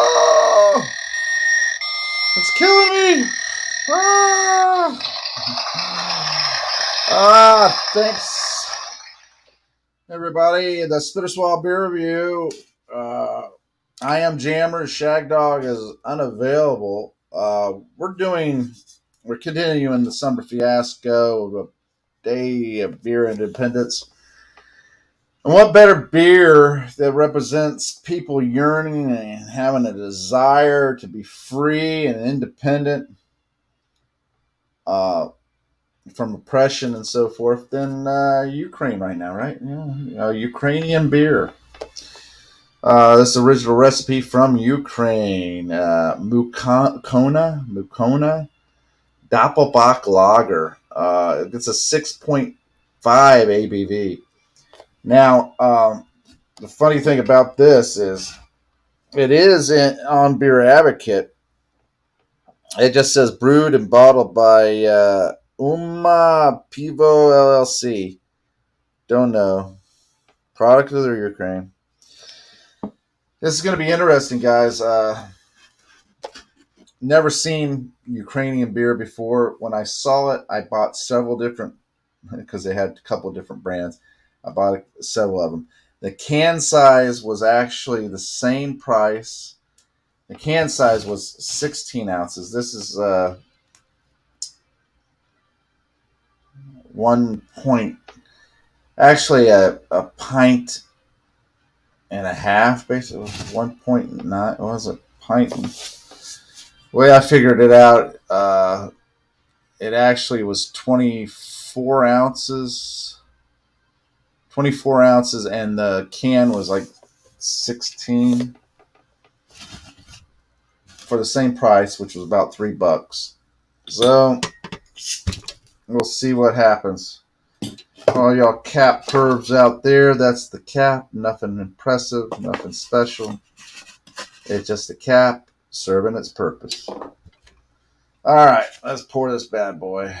Oh, it's killing me. Ah, thanks, everybody. The Spitter Swallow Beer Review. I am Jammer. Shagdog is unavailable. We're continuing the summer fiasco of a day of beer independence. And what better beer that represents people yearning and having a desire to be free and independent from oppression and so forth than Ukraine right now, right? Yeah, Ukrainian beer. This original recipe from Ukraine, Mukona Doppelbock Lager. It's a 6.5 ABV. Now, the funny thing about this is it is on Beer Advocate. It just says brewed and bottled by Uma Pivo LLC. Don't know. Product of the Ukraine. This is going to be interesting, guys. Never seen Ukrainian beer before. When I saw it, I bought several different, because they had a couple of different brands. I bought several of them. The can size was actually the same price. The can size was 16 ounces. This is 1 point, actually a pint and a half, basically. 1.9, what was it? Pint. The way I figured it out, it actually was 24 ounces. 24 ounces, and the can was like 16 for the same price, which was about $3. So we'll see what happens. All y'all cap pervs out there, that's the cap. Nothing impressive, nothing special. It's just a cap serving its purpose. All right, let's pour this bad boy.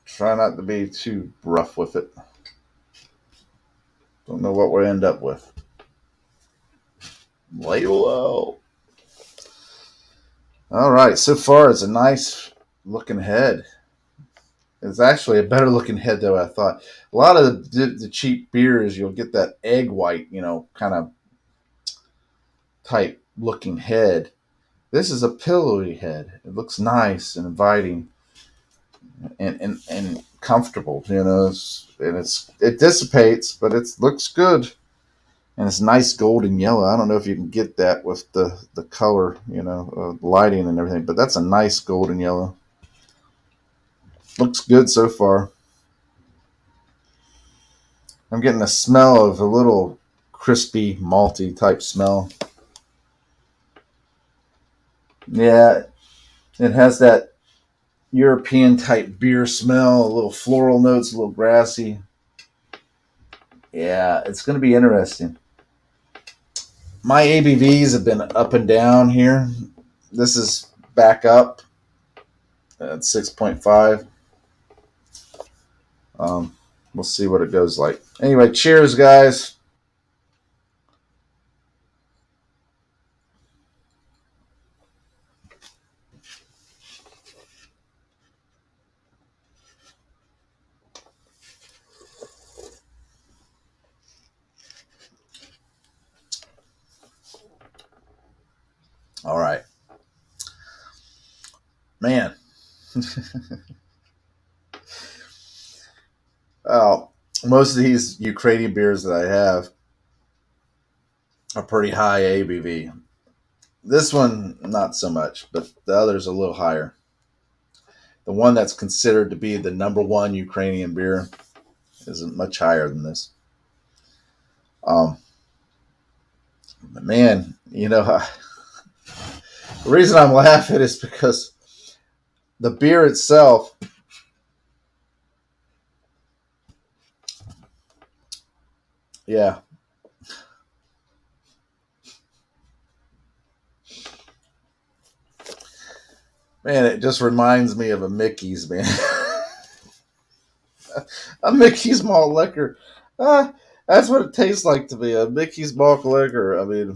Try not to be too rough with it. Don't know what we'll end up with. Lay low. All right, so far it's a nice looking head. It's actually a better looking head than I thought. A lot of the cheap beers, you'll get that egg white, kind of type looking head. This is a pillowy head. It looks nice and inviting and comfortable, it dissipates, but it looks good. And it's nice golden yellow. I don't know if you can get that with the color, lighting and everything, but that's a nice golden yellow. Looks good so far. I'm getting a smell of a little crispy, malty type smell. Yeah, it has that European type beer smell, a little floral notes, a little grassy. Yeah, it's going to be interesting. My ABVs have been up and down here. This is back up at 6.5. We'll see what it goes like. Anyway, cheers, guys. All right. Man. Oh, most of these Ukrainian beers that I have are pretty high ABV. This one, not so much, but the others a little higher. The one that's considered to be the number one Ukrainian beer isn't much higher than this. But man, the reason I'm laughing is because the beer itself, yeah. Man, it just reminds me of a Mickey's, man. A Mickey's malt liquor. That's what it tastes like to me. A Mickey's malt liquor. I mean,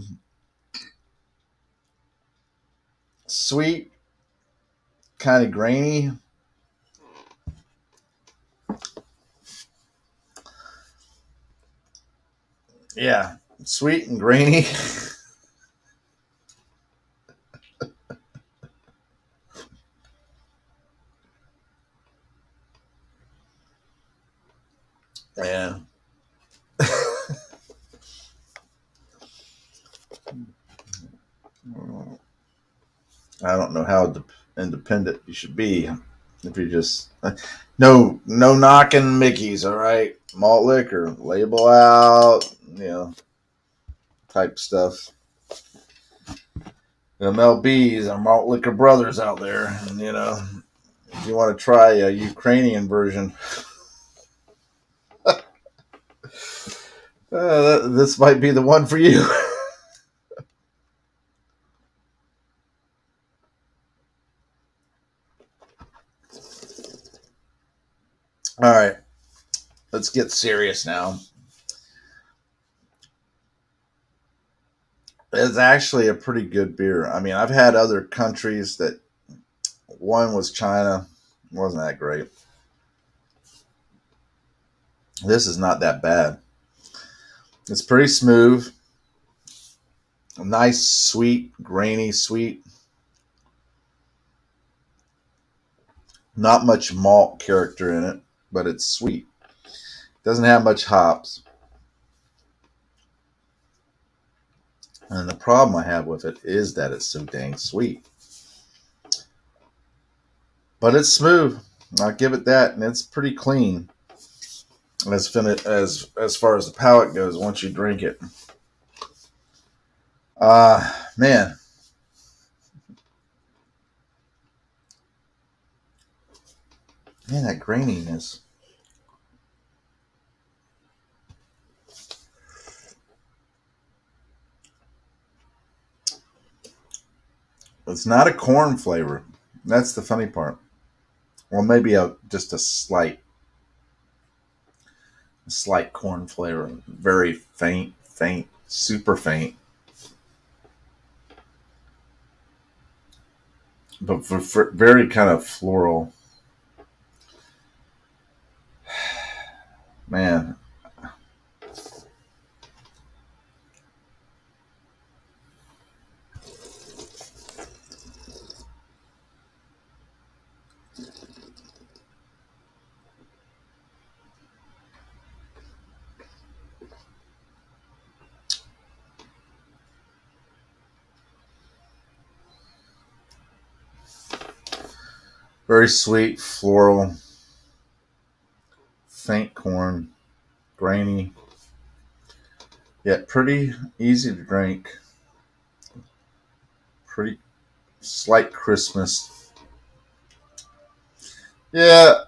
sweet, kind of grainy. Yeah, sweet and grainy. Yeah. I don't know how independent you should be if you just no knocking Mickey's. All right, malt liquor, label out, type stuff. MLBs are malt liquor brothers out there, and if you want to try a Ukrainian version, this might be the one for you. All right, let's get serious now. It's actually a pretty good beer. I mean, I've had other countries that one was China, wasn't that great. This is not that bad. It's pretty smooth, nice, sweet, grainy, sweet. Not much malt character in it, but it's sweet. Doesn't have much hops. And the problem I have with it is that it's so dang sweet. But it's smooth. I'll give it that, and it's pretty clean as far as the palate goes once you drink it. Man. Man, that graininess. It's not a corn flavor. That's the funny part. Well, maybe just a slight corn flavor. Very faint, super faint. But for very kind of floral. Man. Very sweet, floral, faint corn, grainy, yet pretty easy to drink. Pretty slight crispness. Yeah,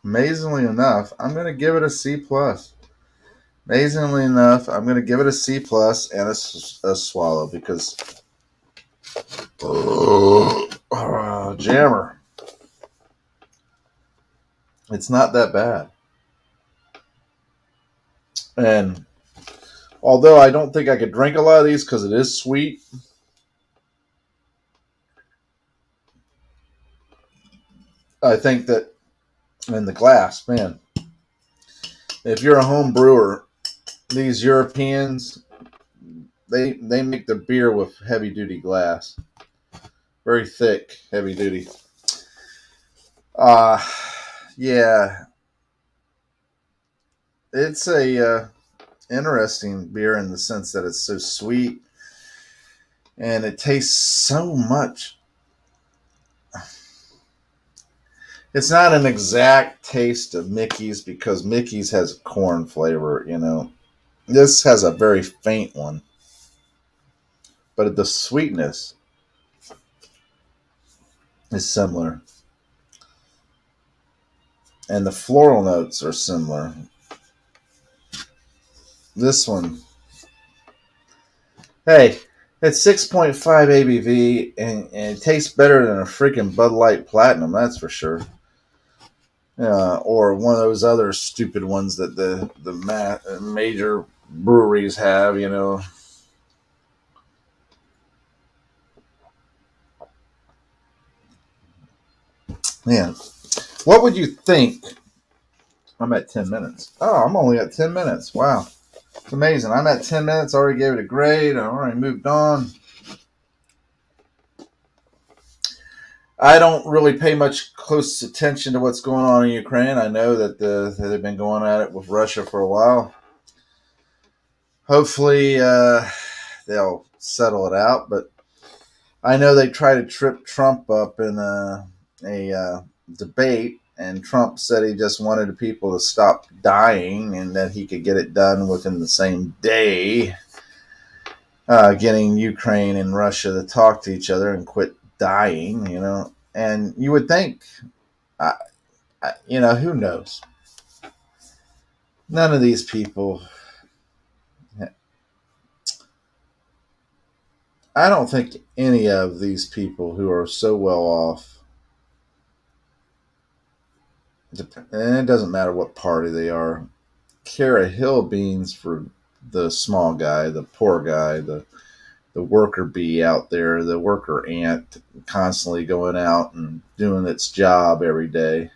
amazingly enough, I'm going to give it a C plus. Amazingly enough, I'm going to give it a C plus and a swallow because jammer. It's not that bad. And although I don't think I could drink a lot of these because it is sweet, I think that in the glass, man, if you're a home brewer, these Europeans, they make the beer with heavy duty glass, very thick, heavy duty. Yeah, it's a interesting beer in the sense that it's so sweet and it tastes so much. It's not an exact taste of Mickey's because Mickey's has a corn flavor, This has a very faint one. But the sweetness is similar. And the floral notes are similar. This one, hey, it's 6.5 ABV and it tastes better than a freaking Bud Light Platinum, that's for sure. or one of those other stupid ones that the major breweries have. Man, what would you think? I'm at 10 minutes. Oh, I'm only at 10 minutes. Wow. It's amazing. I'm at 10 minutes. Already gave it a grade. I already moved on. I don't really pay much close attention to what's going on in Ukraine. I know that they've been going at it with Russia for a while. Hopefully, they'll settle it out. But I know they tried to trip Trump up in a debate, and Trump said he just wanted the people to stop dying and that he could get it done within the same day, getting Ukraine and Russia to talk to each other and quit dying. And you would think, who knows? None of these people, I don't think any of these people who are so well off, and it doesn't matter what party they are, care a hill beans for the small guy, the poor guy, the worker bee out there, the worker ant constantly going out and doing its job every day.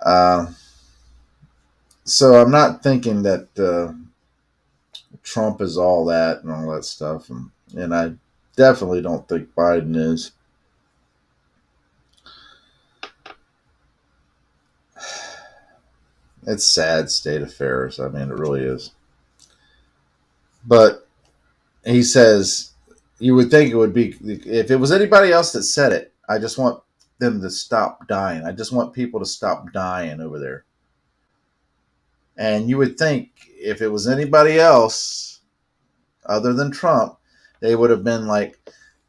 So I'm not thinking that Trump is all that and all that stuff, and I definitely don't think Biden is. It's sad state affairs. I mean, it really is. But he says, you would think it would be, if it was anybody else that said it, I just want them to stop dying. I just want people to stop dying over there. And you would think if it was anybody else other than Trump, they would have been like,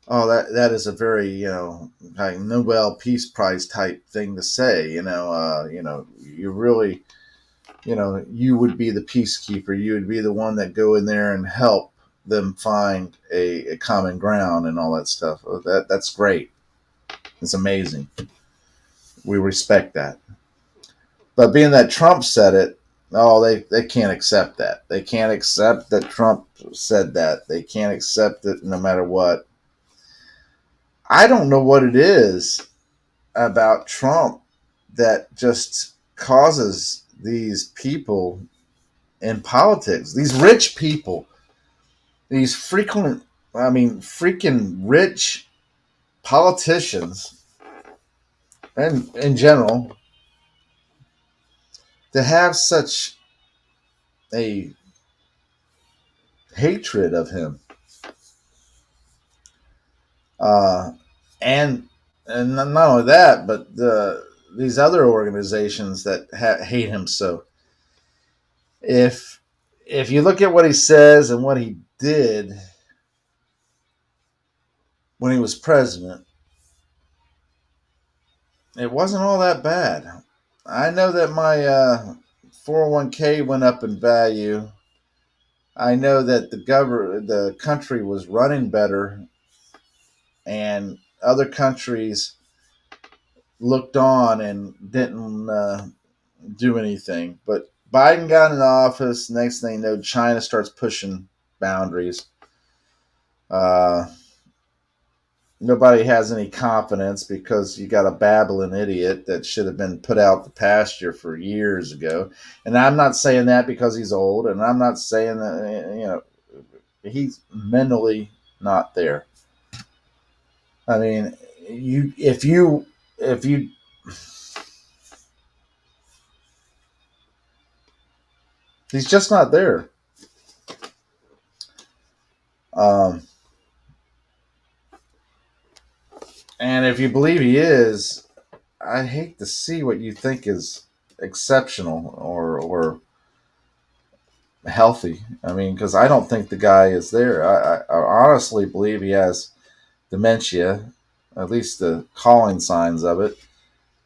oh, that is a very, like Nobel Peace Prize type thing to say. You really, you would be the peacekeeper. You would be the one that go in there and help them find a common ground and all that stuff. That's great. It's amazing. We respect that. But being that Trump said it, they can't accept that. They can't accept that Trump said that. They can't accept it no matter what. I don't know what it is about Trump that just causes these people in politics, these rich people, these freaking rich politicians, and in general, to have such a hatred of him, and not only that, but these other organizations that hate him so. If you look at what he says and what he did when he was president, it wasn't all that bad. I know that my 401k went up in value. I know that the country was running better, and other countries looked on and didn't do anything. But Biden got in office. Next thing you know, China starts pushing boundaries. Nobody has any confidence because you got a babbling idiot that should have been put out the pasture for years ago. And I'm not saying that because he's old, and I'm not saying that he's mentally not there. I mean, if you he's just not there. And if you believe he is, I hate to see what you think is exceptional or healthy. I mean, because I don't think the guy is there. I honestly believe he has dementia, at least the calling signs of it,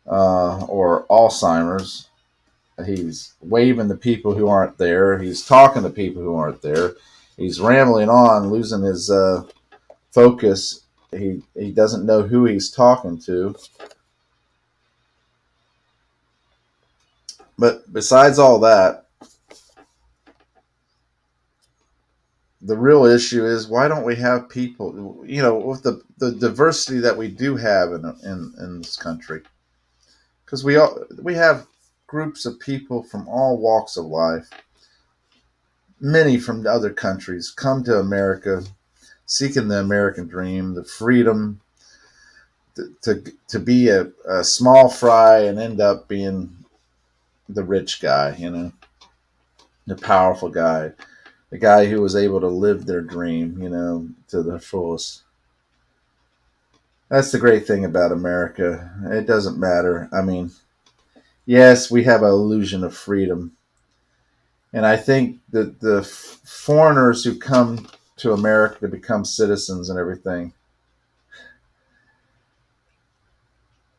or Alzheimer's. He's waving to people who aren't there. He's talking to people who aren't there. He's rambling on, losing his focus. He doesn't know who he's talking to. But besides all that, the real issue is why don't we have people, with the diversity that we do have in this country? Because we have groups of people from all walks of life, many from other countries, come to America seeking the American dream, the freedom to be a small fry and end up being the rich guy, the powerful guy, the guy who was able to live their dream, to the fullest. That's the great thing about America. It doesn't matter. I mean, yes, we have an illusion of freedom. And I think that the foreigners who come to America to become citizens and everything,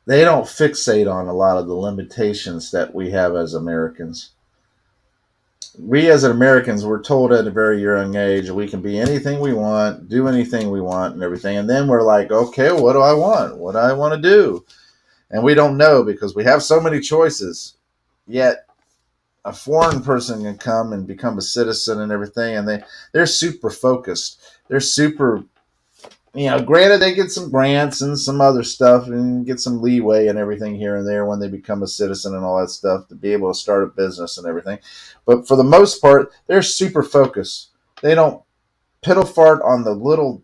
they don't fixate on a lot of the limitations that we have as Americans. We as Americans were told at a very young age we can be anything we want, do anything we want and everything. And then we're like, okay, what do I want? What do I want to do? And we don't know because we have so many choices. Yet a foreign person can come and become a citizen and everything, and they're super focused. They're super, granted they get some grants and some other stuff and get some leeway and everything here and there when they become a citizen and all that stuff to be able to start a business and everything. But for the most part, they're super focused. They don't piddle fart on the little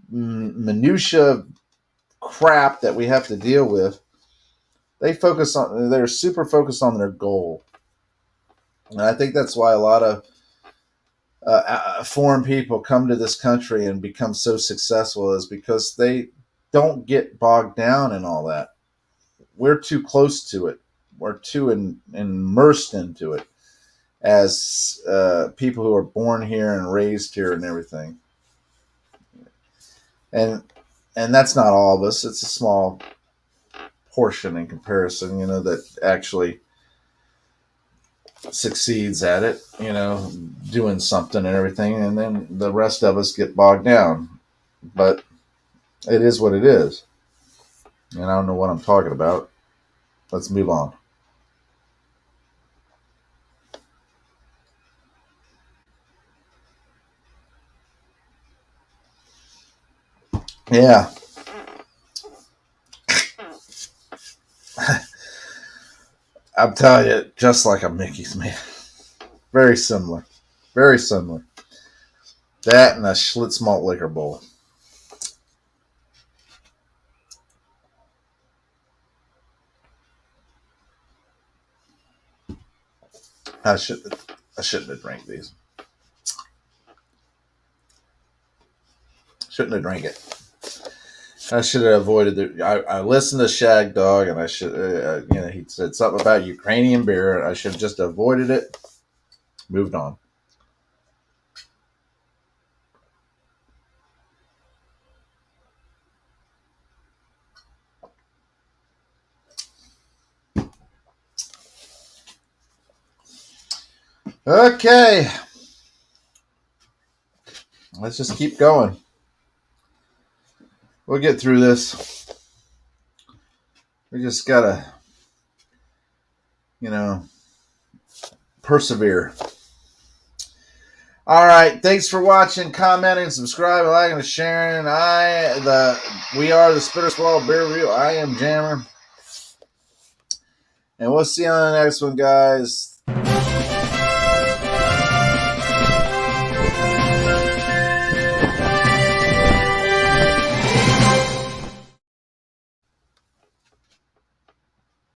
minutia crap that we have to deal with. They're super focused on their goal. And I think that's why a lot of foreign people come to this country and become so successful, is because they don't get bogged down in all that. We're too close to it. We're too immersed into it as people who are born here and raised here and everything. And that's not all of us. It's a small portion in comparison, that actually succeeds at it, doing something and everything, and then the rest of us get bogged down. But it is what it is. And I don't know what I'm talking about. Let's move on. Yeah. I'm telling you, just like a Mickey's, man. Very similar. Very similar. That and a Schlitz malt liquor bowl. I shouldn't have drank these. Shouldn't have drank it. I should have avoided it. I listened to Shag Dog, and I should, he said something about Ukrainian beer. I should have just avoided it. Moved on. Okay. Let's just keep going. We'll get through this. We just gotta, persevere. All right. Thanks for watching, commenting, subscribing, liking, and sharing. We are the Spitter Swallow Beer Review. I am Jammer. And we'll see you on the next one, guys.